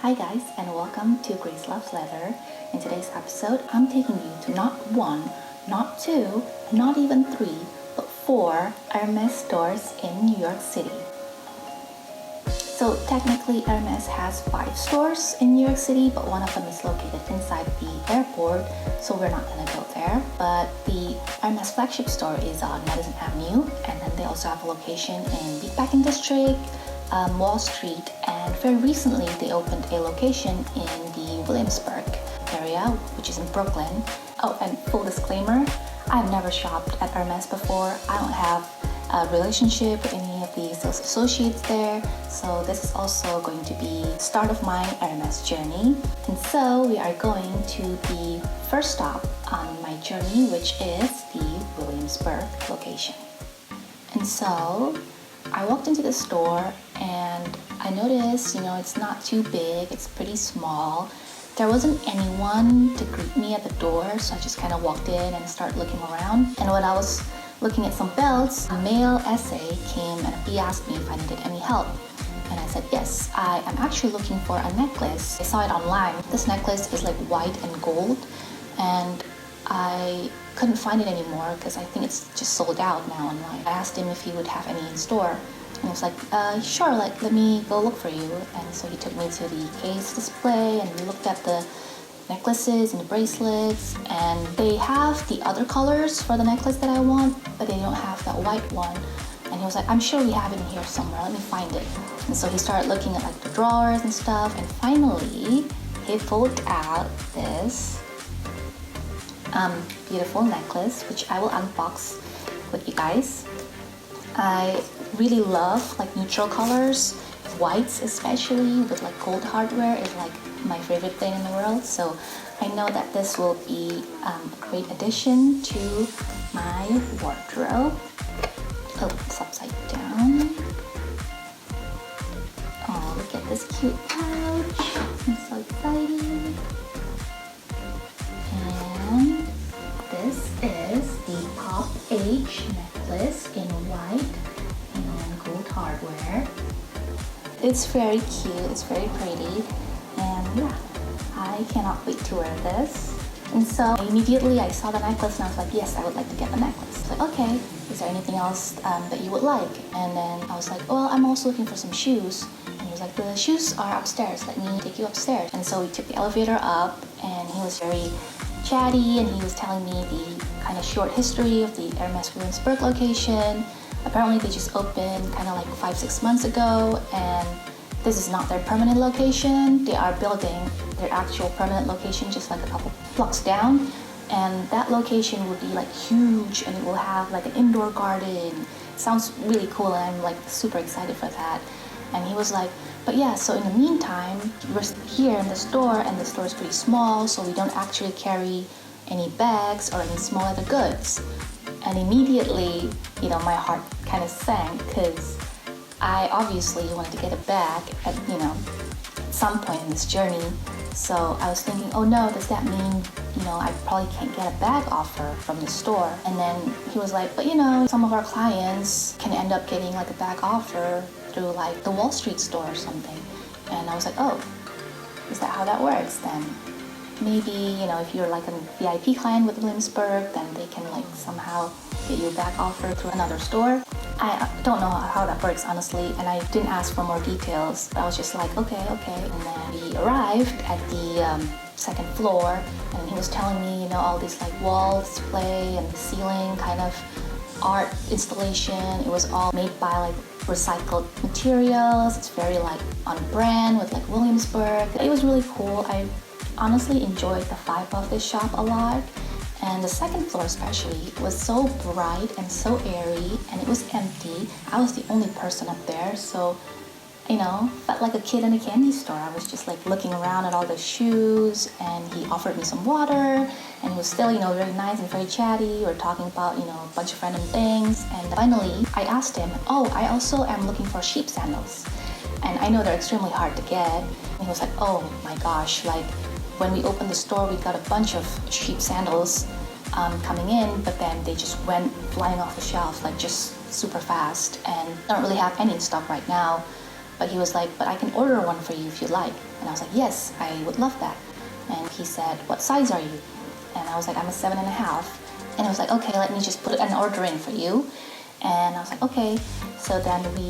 Hi guys, and welcome to Grace Loves Leather. In today's episode, I'm taking you to not one, not two, not even three, but four Hermes stores in New York City. So technically Hermes has 5 stores in New York City, but one of them is located inside the airport, so we're not gonna go there. But the Hermes Flagship Store is on Madison Avenue, and then they also have a location in Meatpacking District, Wall Street, and very recently they opened a location in the Williamsburg area, which is in Brooklyn. Oh, and full disclaimer, I've never shopped at Hermes before. I don't have a relationship with any of the sales associates there, so this is also going to be the start of my Hermes journey. And so we are going to the first stop on my journey, which is the Williamsburg location. And so I walked into the store and I noticed, it's not too big, it's pretty small. There wasn't anyone to greet me at the door, so I just kind of walked in and started looking around. And when I was looking at some belts, a male essay came and he asked me if I needed any help. And I said, yes, I am actually looking for a necklace. I saw it online. This necklace is like white and gold, and I couldn't find it anymore because I think it's just sold out now online. I asked him if he would have any in store, and he was like, sure, let me go look for you. And so he took me to the case display and we looked at the necklaces and the bracelets, and they have the other colors for the necklace that I want, but they don't have that white one. And he was like, I'm sure we have it in here somewhere, let me find it. And so he started looking at like the drawers and stuff, and finally he pulled out this beautiful necklace, which I will unbox with you guys. I really love like neutral colors. Whites especially with like gold hardware is like my favorite thing in the world, so I know that this will be a great addition to my wardrobe. Oh, it's upside down. Oh, look at this cute pouch. I'm so excited. And this is the Pop H necklace in white and gold hardware. It's very cute, it's very pretty, and yeah, I cannot wait to wear this. And so immediately I saw the necklace and I was like, yes, I would like to get the necklace. Like, okay, is there anything else that you would like? And then I was like, well, I'm also looking for some shoes. And he was like, the shoes are upstairs, let me take you upstairs. And so we took the elevator up, and he was very chatty, and he was telling me the kind of short history of the Hermes Williamsburg location. Apparently they just opened kind of like 5-6 months ago, and this is not their permanent location. They are building their actual permanent location just like a couple blocks down, and that location will be like huge, and it will have like an indoor garden. It sounds really cool, and I'm like super excited for that. And he was like, but yeah, so in the meantime, we're here in the store, and the store is pretty small, so we don't actually carry any bags or any small leather goods. And immediately, my heart kind of sank, because I obviously wanted to get a bag at some point in this journey. So I was thinking, oh no, does that mean, I probably can't get a bag offer from the store? And then he was like, but some of our clients can end up getting like a bag offer through like the Wall Street Store or something. And I was like, oh, is that how that works then? Maybe, if you're like a VIP client with Williamsburg, then they can like somehow get you a bag offer through another store. I don't know how that works, honestly, and I didn't ask for more details. I was just like, okay. And then we arrived at the second floor, and he was telling me, all these like wall display and the ceiling kind of art installation. It was all made by like recycled materials. It's very like on brand with like Williamsburg. It was really cool. I honestly enjoyed the vibe of this shop a lot. And the second floor especially was so bright and so airy, and it was empty. I was the only person up there, so felt like a kid in a candy store. I was just like looking around at all the shoes, and he offered me some water, and he was still very nice and very chatty. We were talking about a bunch of random things, and finally I asked him, oh, I also am looking for sheep sandals, and I know they're extremely hard to get. And he was like, oh my gosh, like when we opened the store, we got a bunch of sheep sandals coming in, but then they just went flying off the shelf like just super fast, and I don't really have any in stock right now. But he was like, but I can order one for you if you like. And I was like, yes, I would love that. And he said, what size are you? And I was like, I'm a 7.5. And he was like, okay, let me just put an order in for you. And I was like, okay. So then we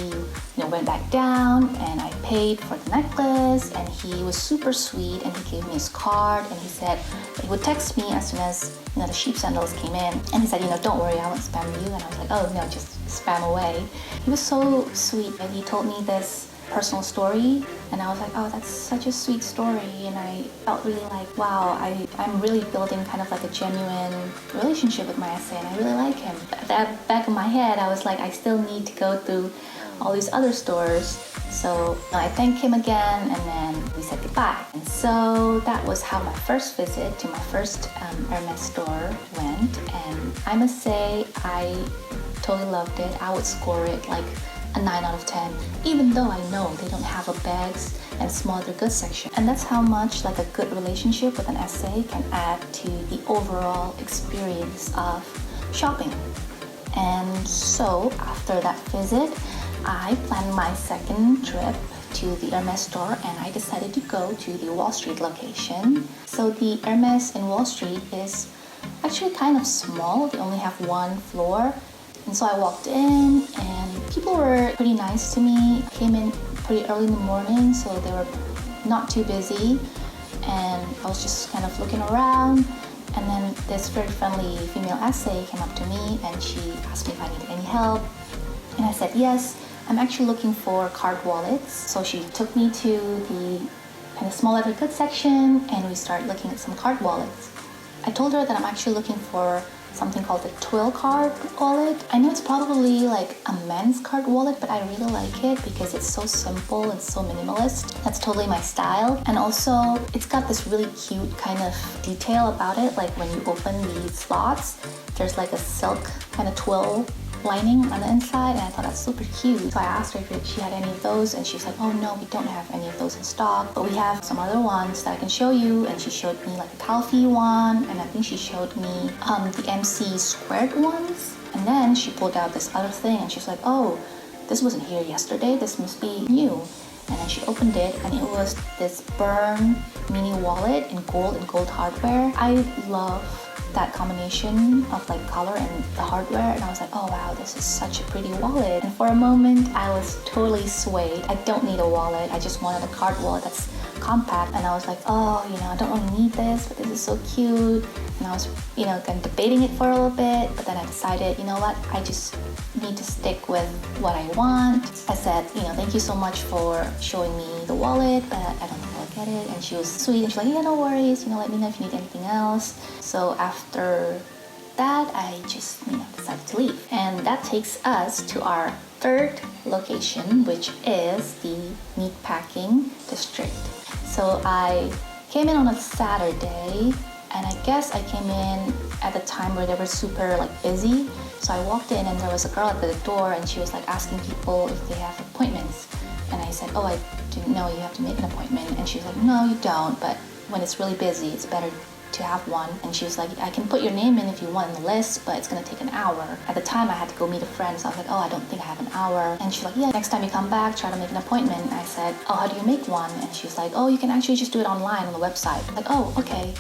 went back down and I paid for the necklace, and he was super sweet and he gave me his card, and he said he would text me as soon as the sheep sandals came in, and he said, don't worry, I won't spam you. And I was like, oh no, just spam away. He was so sweet, and he told me this personal story, and I was like, oh, that's such a sweet story. And I felt really like, wow, I'm really building kind of like a genuine relationship with my essay, and I really like him. At the back of my head, I was like, I still need to go through all these other stores. So I thanked him again, and then we said goodbye. And so that was how my first visit to my first Hermes store went, and I must say I totally loved it. I would score it like a 9 out of 10, even though I know they don't have a bags and small other goods section. And that's how much like a good relationship with an essay can add to the overall experience of shopping. And so after that visit, I planned my second trip to the Hermes store, and I decided to go to the Wall Street location. So the Hermes in Wall Street is actually kind of small. They only have one floor. And so I walked in, and people were pretty nice to me. I came in pretty early in the morning, so they were not too busy. And I was just kind of looking around, and then this very friendly female essay came up to me, and she asked me if I needed any help. And I said yes, I'm actually looking for card wallets. So she took me to the kind of small leather goods section, and we started looking at some card wallets. I told her that I'm actually looking for something called the twill card wallet. I know it's probably like a men's card wallet, but I really like it because it's so simple and so minimalist. That's totally my style. And also it's got this really cute kind of detail about it. Like when you open the slots, there's like a silk kind of twill lining on the inside, and I thought that's super cute. So I asked her if she had any of those, and she was like, oh no, we don't have any of those in stock, but we have some other ones that I can show you. And she showed me like a Calfee one, and I think she showed me the MC squared ones. And then she pulled out this other thing, and she's like, oh, this wasn't here yesterday, this must be new. And then she opened it, and it was this burn mini wallet in gold hardware. I love that combination of like color and the hardware, and I was like, oh wow, this is such a pretty wallet. And for a moment I was totally swayed. I don't need a wallet, I just wanted a card wallet that's compact. And I was like, oh, I don't really need this, but this is so cute. And I was kind of debating it for a little bit, but then I decided, you know what, I just need to stick with what I want. I said, thank you so much for showing me the wallet, but I don't know how to get it. And she was sweet, and she's like, yeah, no worries, let me know if you need anything else. So after that, I just decided to leave. And that takes us to our third location, which is the Meatpacking District. So I came in on a Saturday, and I guess I came in at the time where they were super busy. So I walked in, and there was a girl at the door, and she was asking people if they have appointments. And I said, oh, I didn't know you have to make an appointment. And she was like, no, you don't, but when it's really busy, it's better to have one. And she was like, I can put your name in if you want in the list, but it's gonna take an hour. At the time I had to go meet a friend, so I was like, oh, I don't think I have an hour. And she's like, yeah, next time you come back, try to make an appointment. And I said, oh, how do you make one? And she was like, oh, you can actually just do it online on the website. I'm like, oh, okay.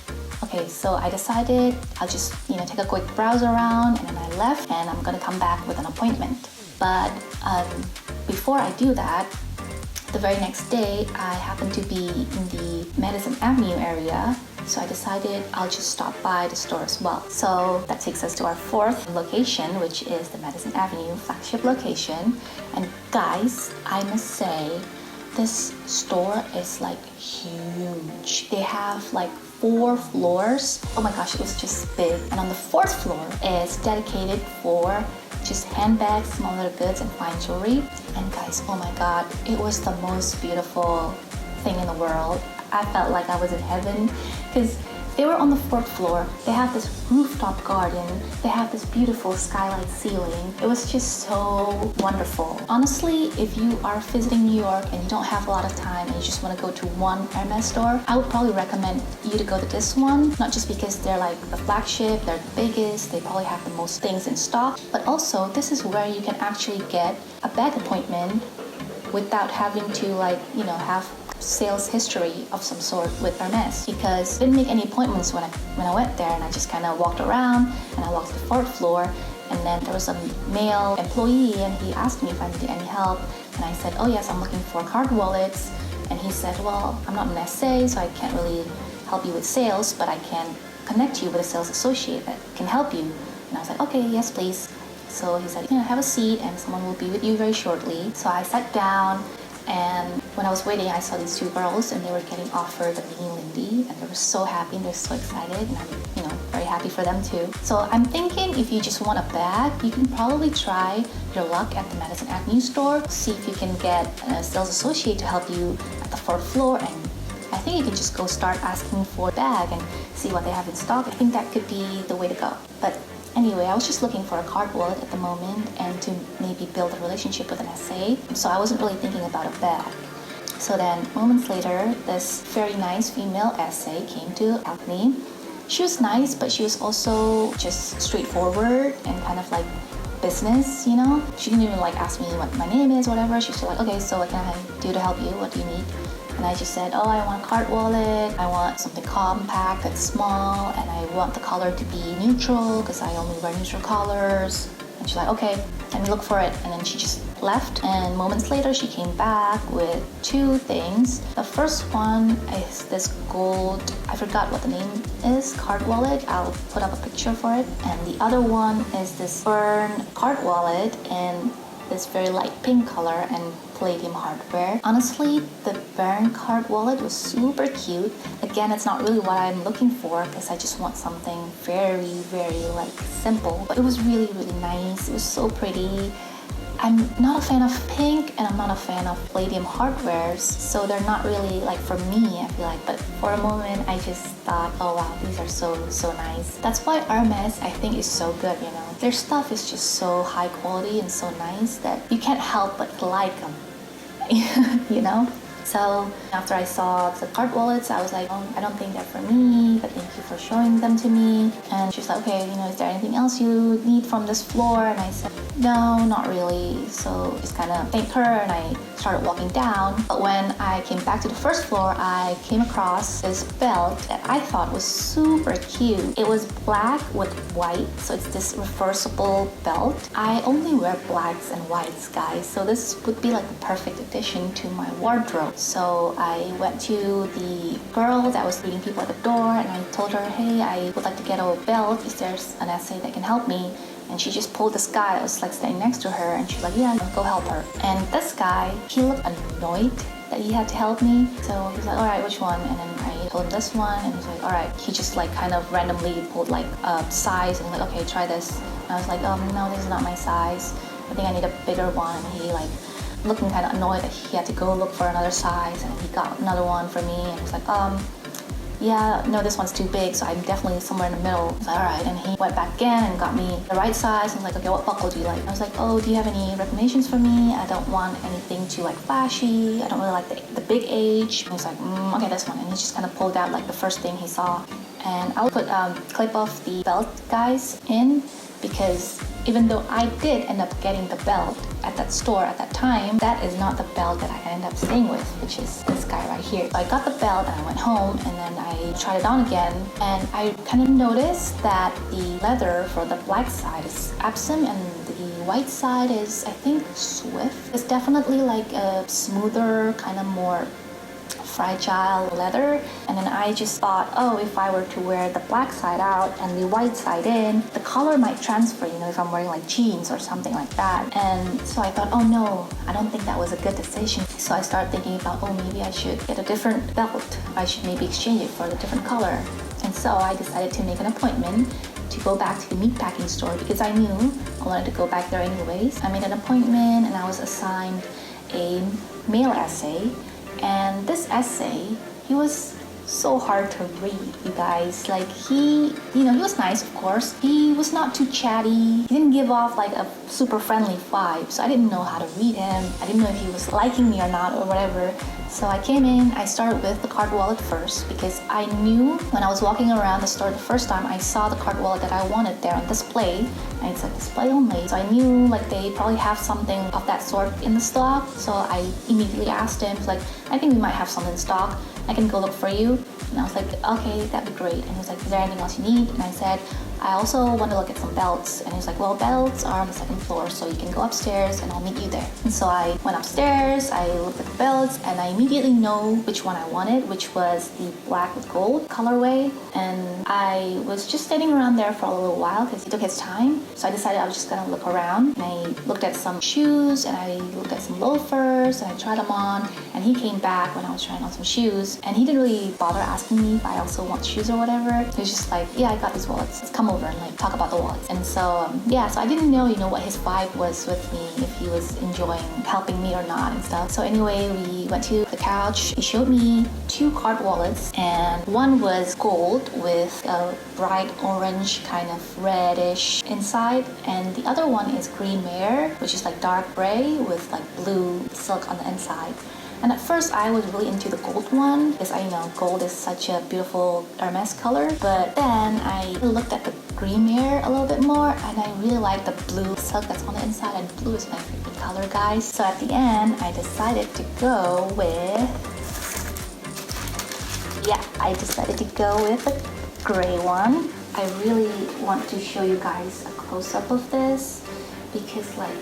So I decided I'll just take a quick browse around, and then I left, and I'm gonna come back with an appointment. But before I do that, the very next day I happened to be in the Madison Avenue area, so I decided I'll just stop by the store as well. So that takes us to our fourth location, which is the Madison Avenue flagship location. And guys, I must say, this store is huge. They have 4 floors. Oh my gosh, it was just big. And on the 4th floor is dedicated for just handbags, small leather goods, and fine jewelry. And guys, oh my god, it was the most beautiful thing in the world. I felt like I was in heaven, because they were on the 4th floor. They have this rooftop garden. They have this beautiful skylight ceiling. It was just so wonderful. Honestly, if you are visiting New York and you don't have a lot of time and you just want to go to one Hermes store, I would probably recommend you to go to this one. Not just because they're the flagship, they're the biggest, they probably have the most things in stock, but also this is where you can actually get a bag appointment without having to have sales history of some sort with Hermes, because I didn't make any appointments when I went there, and I just kind of walked around and I walked to the fourth floor, and then there was a male employee and he asked me if I needed any help, and I said, oh yes, I'm looking for card wallets, and he said, well, I'm not an SA, so I can't really help you with sales, but I can connect you with a sales associate that can help you. And I was like, okay, yes please. So he said, have a seat and someone will be with you very shortly. So I sat down, and when I was waiting, I saw these two girls and they were getting offered the Mini Lindy, and they were so happy and they're so excited, and I'm very happy for them too. So I'm thinking if you just want a bag, you can probably try your luck at the Madison Avenue store. See if you can get a sales associate to help you at the fourth floor, and I think you can just go start asking for a bag and see what they have in stock. I think that could be the way to go. But anyway, I was just looking for a card wallet at the moment and to maybe build a relationship with an SA. So I wasn't really thinking about a bag. So then moments later, this very nice female SA came to help me. She was nice, but she was also just straightforward and kind of like business, She didn't even ask me what my name is or whatever. She was just like, okay, so what can I do to help you? What do you need? And I just said, oh, I want a card wallet, I want something compact that's small, and I want the color to be neutral because I only wear neutral colors. And she's like, okay, let me look for it. And then she just left, and moments later she came back with two things. The first one is this gold, I forgot what the name is, card wallet. I'll put up a picture for it. And the other one is this fern card wallet in this very light pink color and palladium hardware. Honestly, the Baron card wallet was super cute. Again, it's not really what I'm looking for because I just want something very, very simple. But it was really, really nice. It was so pretty. I'm not a fan of pink and I'm not a fan of palladium hardwares, so they're not really for me, I feel like. But for a moment, I just thought, oh wow, these are so nice. That's why Hermes, I think, is so good, Their stuff is just so high quality and so nice that you can't help but like them, So after I saw the card wallets, I was like, oh, I don't think they're for me, but thank you for showing them to me. And she's like, okay, is there anything else you need from this floor? And I said, no, not really. So just kind of thanked her and I started walking down. But when I came back to the first floor, I came across this belt that I thought was super cute. It was black with white, so it's this reversible belt. I only wear blacks and whites, guys, so this would be the perfect addition to my wardrobe. So I went to the girl that was greeting people at the door and I told her, hey, I would like to get a belt. Is there an SA that can help me? And she just pulled this guy that was standing next to her, and she's like, yeah, go help her. And this guy, he looked annoyed that he had to help me. So he's like, all right, which one? And then I told him this one, and he's like, all right. He just kind of randomly pulled a size, and he's like, okay, try this. And I was like, no, this is not my size. I think I need a bigger one. And he looking kind of annoyed that he had to go look for another size, and he got another one for me, and he's like, yeah, no, this one's too big, so I'm definitely somewhere in the middle. I was like, all right, and he went back again and got me the right size. I was like, okay, what buckle do you like? I was like, oh, do you have any recommendations for me? I don't want anything too flashy. I don't really like the big age. And he was like, okay, this one. And he just kind of pulled out the first thing he saw. And I'll put clip of the belt, guys, in, because even though I did end up getting the belt at that store at that time, that is not the belt that I ended up staying with, which is this guy right here. So I got the belt and I went home, and then I tried it on again, and I kind of noticed that the leather for the black side is Epsom and the white side is, I think, Swift. It's definitely a smoother, kind of more fragile leather. And then I just thought, oh, if I were to wear the black side out and the white side in, the color might transfer, if I'm wearing jeans or something like that. And so I thought, oh no, I don't think that was a good decision. So I started thinking about, oh, maybe I should get a different belt. I should maybe exchange it for a different color. And so I decided to make an appointment to go back to the meatpacking store because I knew I wanted to go back there anyways. I made an appointment and I was assigned a male SA. And this essay, he was so hard to read, you guys. He was nice, of course. He was not too chatty. He didn't give off a super friendly vibe. So I didn't know how to read him. I didn't know if he was liking me or not or whatever. So I came in, I started with the card wallet first because I knew when I was walking around the store the first time, I saw the card wallet that I wanted there on display, and it's like display only. So I knew like they probably have something of that sort in the stock. So I immediately asked him, like, I think we might have some in stock. I can go look for you. And I was like, okay, that'd be great. And he was like, is there anything else you need? And I said, I also want to look at some belts. And he was like, well, belts are on the second floor, so you can go upstairs and I'll meet you there. And so I went upstairs, I looked at the belts, and I immediately know which one I wanted, which was the black with gold colorway. And I was just standing around there for a little while because he took his time. So I decided I was just gonna look around. And I looked at some shoes, and I looked at some loafers, and I tried them on. And he came back when I was trying on some shoes, and he didn't really bother asking me if I also want shoes or whatever. He was just like, yeah, I got these wallets. Let's come over and like talk about the wallets. And so yeah, so I didn't know, what his vibe was with me, if he was enjoying helping me or not and stuff. So anyway, we went to the couch. He showed me 2 card wallets, and one was gold with a bright orange kind of reddish inside, and the other one is green mare, which is like dark gray with like blue silk on the inside. And at first I was really into the gold one because I know gold is such a beautiful Hermes color. But then I looked at the green mare a little bit more, and I really like the blue silk that's on the inside, and blue is my favorite color, guys. So at the end I decided to go with the gray one. I really want to show you guys a close-up of this because like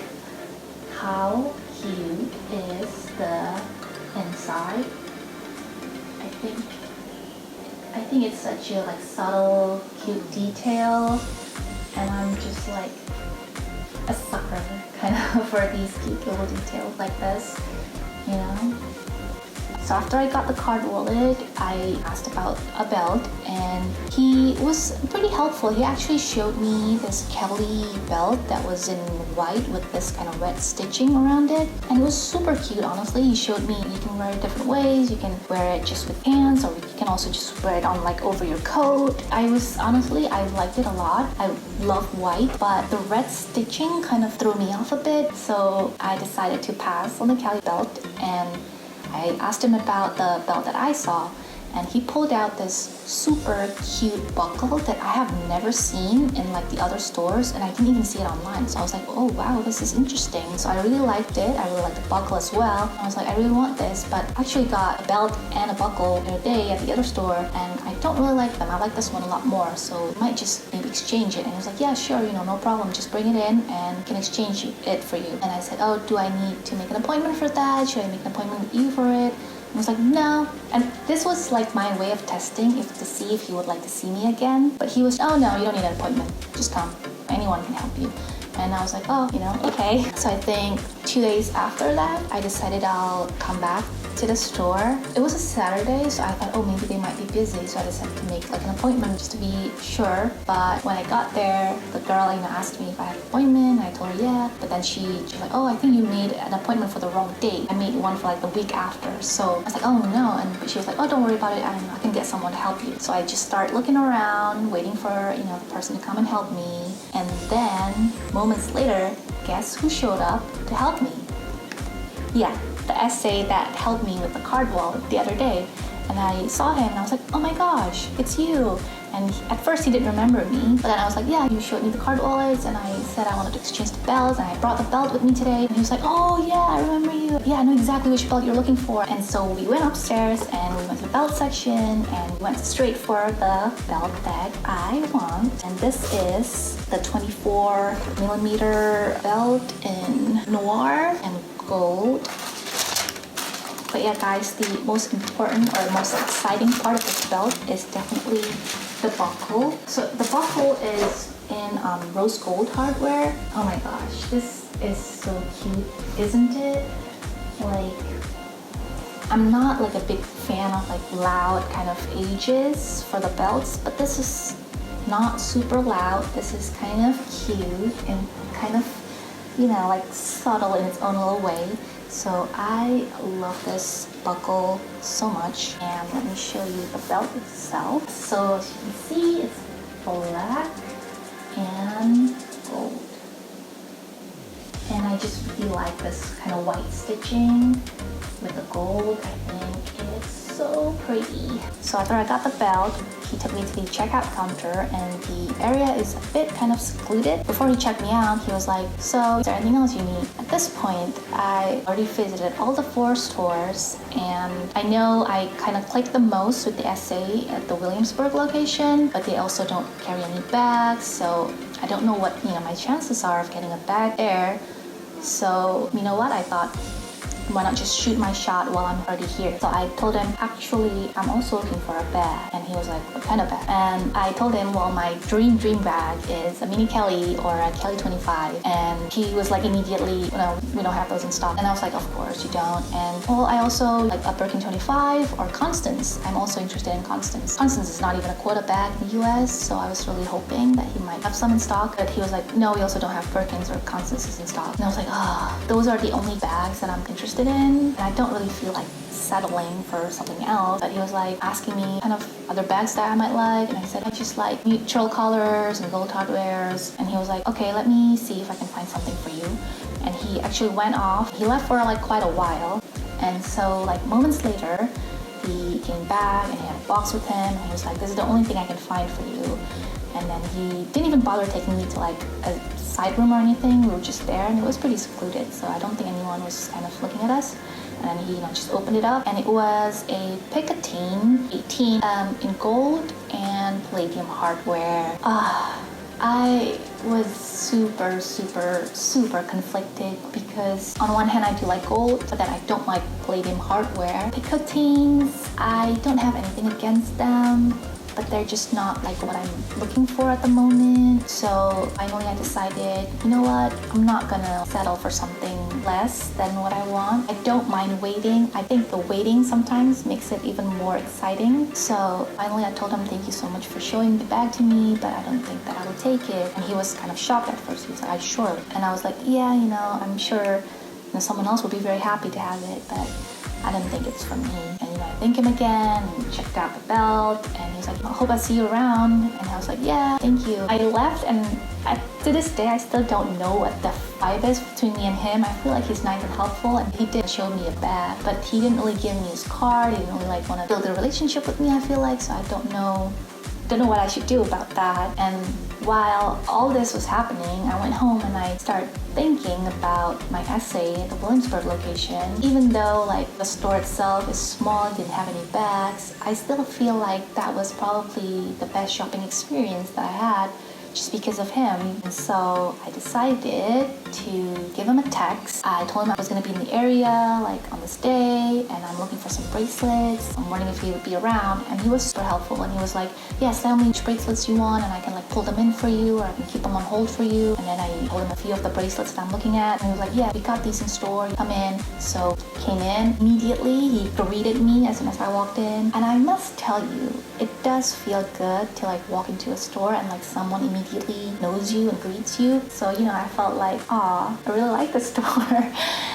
how cute is the inside. I think it's such a like subtle, cute detail, and I'm just like a sucker kind of for these cute little details like this, So after I got the card wallet, I asked about a belt, and he was pretty helpful. He actually showed me this Kelly belt that was in white with this kind of red stitching around it, and it was super cute, honestly. He showed me you can wear it different ways. You can wear it just with pants, or you can also just wear it on like over your coat. I liked it a lot. I love white, but the red stitching kind of threw me off a bit, so I decided to pass on the Kelly belt, and I asked him about the belt that I saw, and he pulled out this super cute buckle that I have never seen in like the other stores, and I didn't even see it online. So I was like, oh wow, this is interesting. So I really liked it. I really liked the buckle as well. I was like, I really want this, but I actually got a belt and a buckle the other day at the other store, and I don't really like them. I like this one a lot more, so I might just maybe exchange it. And he was like, yeah, sure, no problem. Just bring it in and I can exchange it for you. And I said, oh, do I need to make an appointment for that? Should I make an appointment with you for it? I was like, no. And this was like my way of testing to see if he would like to see me again. But he was, oh no, you don't need an appointment. Just come. Anyone can help you. And I was like, oh, okay. So I think 2 days after that, I decided I'll come back to the store. It was a Saturday, so I thought, oh, maybe they might be busy. So I decided to make like an appointment just to be sure. But when I got there, the girl, asked me if I had an appointment. I told her, yeah. But then she's like, oh, I think you made an appointment for the wrong date. I made one for like the week after. So I was like, oh no. And she was like, oh, don't worry about it. I can get someone to help you. So I just started looking around, waiting for, the person to come and help me. And then moments later, guess who showed up to help me? Yeah, the essay that helped me with the card wallet the other day. And I saw him and I was like, oh my gosh, it's you. And at first he didn't remember me, but then I was like, yeah, you showed me the card wallets, and I said I wanted to exchange the belts, and I brought the belt with me today. And he was like, oh yeah, I remember you. Yeah, I know exactly which belt you're looking for. And so we went upstairs and we went to the belt section, and we went straight for the belt that I want. And this is the 24mm belt in noir and gold. But yeah, guys, the most important or most exciting part of this belt is definitely the buckle. So the buckle is in rose gold hardware. Oh my gosh, this is so cute, isn't it? Like, I'm not like a big fan of like loud kind of edges for the belts, but this is not super loud. This is kind of cute and kind of, like subtle in its own little way. So I love this buckle so much, and let me show you the belt itself. So as you can see, it's black and gold, and I just really like this kind of white stitching. with the gold. I think it's so pretty. So after I got the belt, he took me to the checkout counter, and the area is a bit kind of secluded. Before he checked me out, he was like, so is there anything else you need? At this point, I already visited all the 4 stores, and I know I kind of clicked the most with the essay at the Williamsburg location, but they also don't carry any bags, so I don't know what my chances are of getting a bag there. So you know what, I thought, why not just shoot my shot while I'm already here? So I told him, actually, I'm also looking for a bag. And he was like, what kind of bag? And I told him, well, my dream bag is a mini Kelly or a Kelly 25. And he was like, immediately, we don't have those in stock. And I was like, of course you don't. And well, I also like a Birkin 25 or Constance. I'm also interested in Constance. Constance is not even a quota bag in the US, so I was really hoping that he might have some in stock. But he was like, no, we also don't have Birkins or Constances in stock. And I was like, those are the only bags that I'm interested in. And I don't really feel like settling for something else. But he was like asking me kind of other bags that I might like, and I said I just like neutral colors and gold hardwares. And he was like, okay, let me see if I can find something for you. And he actually went off. He left for like quite a while, and so like moments later he came back and he had a box with him, and he was like, this is the only thing I can find for you. And then he didn't even bother taking me to like a side room or anything. We were just there, and it was pretty secluded, so I don't think anyone was kind of looking at us. And he just opened it up, and it was a Picatinny 18 in gold and palladium hardware. I was super conflicted, because on one hand I do like gold, but then I don't like palladium hardware. Picatinnies, I don't have anything against them, but they're just not like what I'm looking for at the moment. So finally I decided, you know what, I'm not gonna settle for something less than what I want. I don't mind waiting. I think the waiting sometimes makes it even more exciting. So finally I told him, thank you so much for showing the bag to me, but I don't think that I will take it. And he was kind of shocked at first. He was like, sure. And I was like, yeah, I'm sure someone else will be very happy to have it, but I didn't think it's for me. And I thanked him again and checked out the belt, and he was like, I hope I see you around. And I was like, yeah, thank you. I left, and to this day I still don't know what the vibe is between me and him. I feel like he's nice and helpful, and he did show me a bag, but he didn't really give me his card. He didn't really want to build a relationship with me, I feel like. So I don't know what I should do about that. And while all this was happening, I went home and I started thinking about my essay at the Williamsburg location. Even though like the store itself is small and didn't have any bags, I still feel like that was probably the best shopping experience that I had, just because of him. And so I decided to give him a text. I told him I was going to be in the area like on this day, and I'm looking for some bracelets. I'm wondering if he would be around, and he was super helpful. And he was like, yes, tell me which bracelets you want, and I can like pull them in for you, or I can keep them on hold for you. And then I told him a few of the bracelets that I'm looking at, and he was like, yeah, we got these in store, come in. So came in immediately. He greeted me as soon as I walked in, and I must tell you, it does feel good to like walk into a store and like someone immediately knows you and greets you. So I felt like, I really like the store.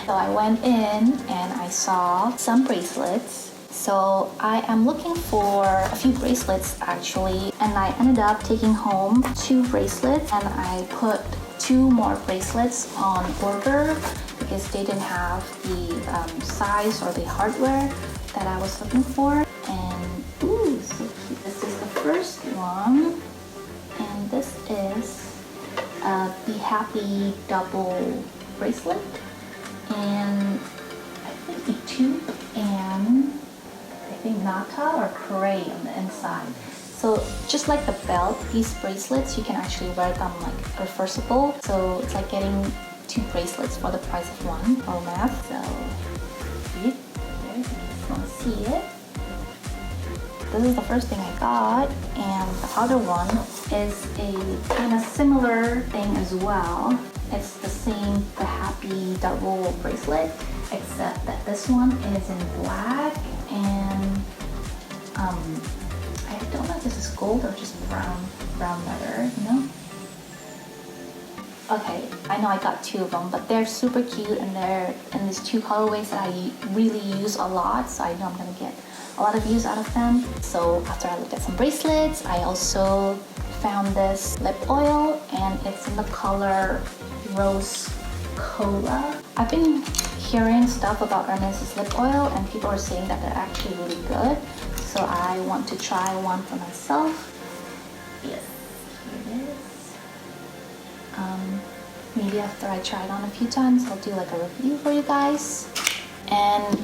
So I went in and I saw some bracelets. So I am looking for a few bracelets actually, and I ended up taking home 2 bracelets, and I put 2 more bracelets on order because they didn't have the size or the hardware that I was looking for. And ooh, so cute. This is the first one, and this is a Be Happy double bracelet, and I think the tube and I think nata or cray on the inside. So just like the belt, these bracelets, you can actually wear them like reversible. So it's like getting 2 bracelets for the price of 1 or math. So there, you just want to see it. This is the first thing I got, and the other one is a kind of similar thing as well. It's the same The Happy double bracelet, except that this one is in black, and I don't know if this is gold or just brown leather, Okay, I know I got 2 of them, but they're super cute, and they're in these 2 colorways that I really use a lot, so I know I'm gonna get a lot of use out of them. So after I looked at some bracelets, I also found this lip oil, and it's in the color Rose Cola. I've been hearing stuff about Hermes' lip oil and people are saying that they're actually really good. So I want to try one for myself. Yes, here it is. Maybe after I try it on a few times, I'll do like a review for you guys. And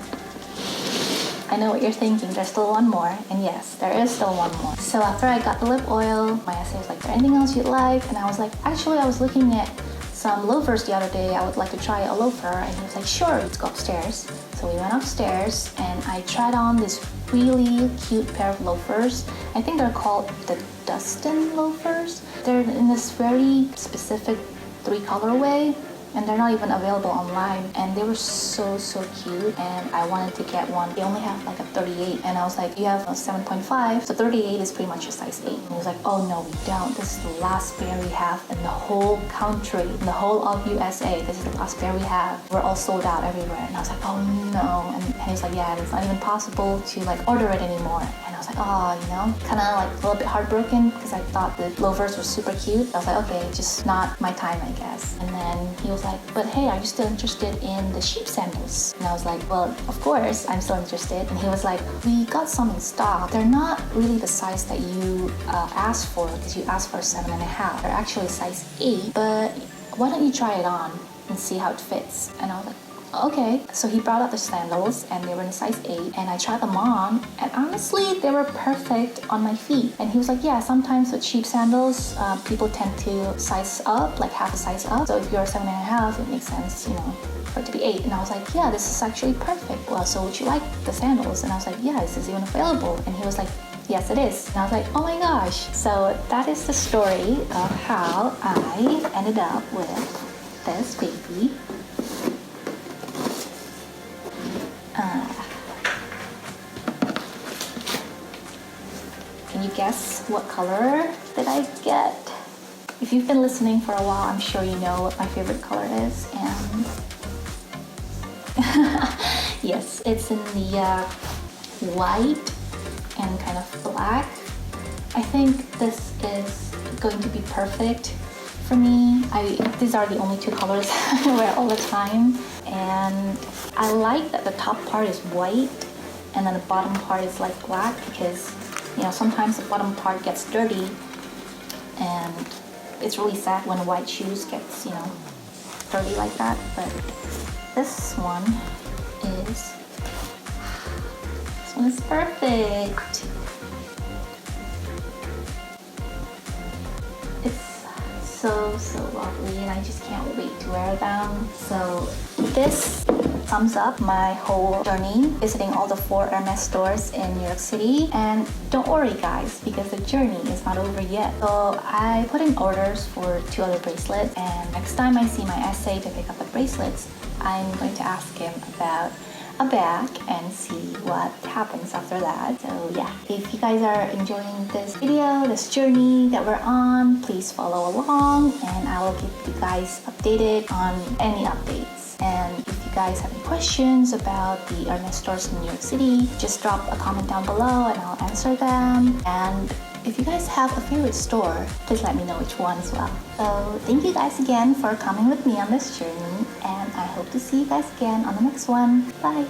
I know what you're thinking, there's still one more. And yes, there is still one more. So after I got the lip oil, my essay was like, is there anything else you'd like? And I was like, actually, I was looking at some loafers the other day. I would like to try a loafer. And he was like, sure, let's go upstairs. So we went upstairs and I tried on this really cute pair of loafers. I think they're called the Dustin loafers. They're in this very specific 3 colorway and they're not even available online, and they were so cute, and I wanted to get one. They only have like a 38 and I was like, you have a 7.5, so 38 is pretty much a size 8. And he was like, oh no, we don't, this is the last pair we have in the whole country, in the whole of USA. This is the last pair we have. We're all sold out everywhere. And I was like, oh no. And he was like, yeah, it's not even possible to like order it anymore. And I was like, oh, you know, kind of like a little bit heartbroken because I thought the loafers were super cute. I was like, okay, just not my time, I guess. And then he was like, but hey, are you still interested in the sheep sandals? And I was like, well, of course, I'm still interested. And he was like, we got some in stock. They're not really the size that you asked for, because you asked for a 7.5. They're actually size 8, but why don't you try it on and see how it fits? And I was like, okay. So he brought out the sandals and they were in size 8 and I tried them on and honestly they were perfect on my feet. And he was like, yeah, sometimes with cheap sandals people tend to size up, like half a size up. So if you're 7.5, it makes sense, you know, for it to be 8. And I was like, yeah, this is actually perfect. Well, so would you like the sandals? And I was like, yeah, is this even available? And he was like, yes, it is. And I was like, oh my gosh. So that is the story of how I ended up with this baby. Can you guess what color did I get? If you've been listening for a while, I'm sure you know what my favorite color is. And yes, it's in the white and kind of black. I think this is going to be perfect for me. These are the only 2 colors I wear all the time. And I like that the top part is white and then the bottom part is like black, because you know sometimes the bottom part gets dirty and it's really sad when white shoes gets, you know, dirty like that. But this one is perfect. It's so lovely and I just can't wait to wear them. So this sums up my whole journey visiting all the 4 Hermes stores in New York City. And don't worry guys, because the journey is not over yet. So I put in orders for 2 other bracelets, and next time I see my essay to pick up the bracelets, I'm going to ask him about a bag and see what happens after that. So yeah, if you guys are enjoying this video, this journey that we're on, please follow along and I will keep you guys updated on any updates. And if you guys have any questions about the Hermes stores in New York City, just drop a comment down below and I'll answer them. And if you guys have a favorite store, please let me know which one as well. So thank you guys again for coming with me on this journey, and I hope to see you guys again on the next one. Bye!